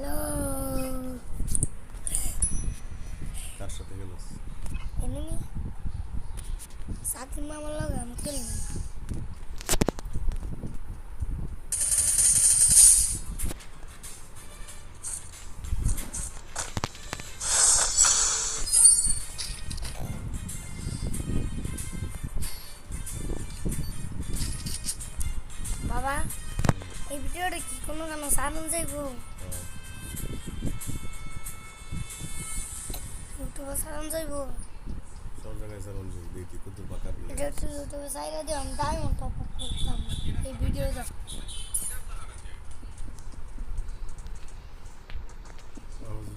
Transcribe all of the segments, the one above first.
Hello. কার সাথে গেলস? এমনি সাকিব মামার লগে আমি খেলি। বাবা, এই ভিডিওটা কি কোনো কেন সারন যাইব? ইউটিউবে সারন যাইব? সব জায়গায় স্যার অঞ্জলি দেখি কত বাকার এটা একটু ইউটিউবে সাইরা দিয়ে আমি ডায়মন্ড টপ আপ করতাম এই ভিডিওটা।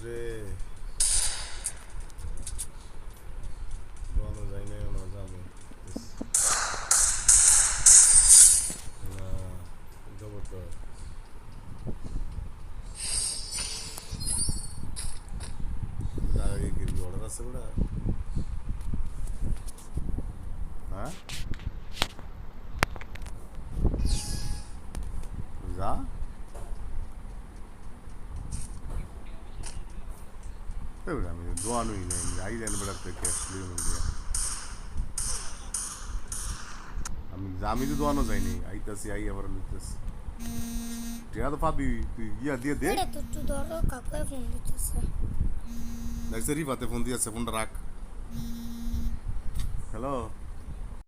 রে দোয়ানো যায় না না যাবে না খবর তো তার আগে কি অর্ডার আছে বড়া? হ্যাঁ যা আমি দোয়ানোই নেই আই জানি বেড়া ক্যাশ আমি তো দোয়ানো যাইনি আইতাছি আই আবার লইতেছি টিয়া তো পাবি তুই গিয়া দিয়ে দে। এটা তো একটু ধরো, কাকুয়ে ফোন দিতেছে। দেখছে রিফাতে ফোন দিয়েছে, ফোনটা রাখ। হ্যালো।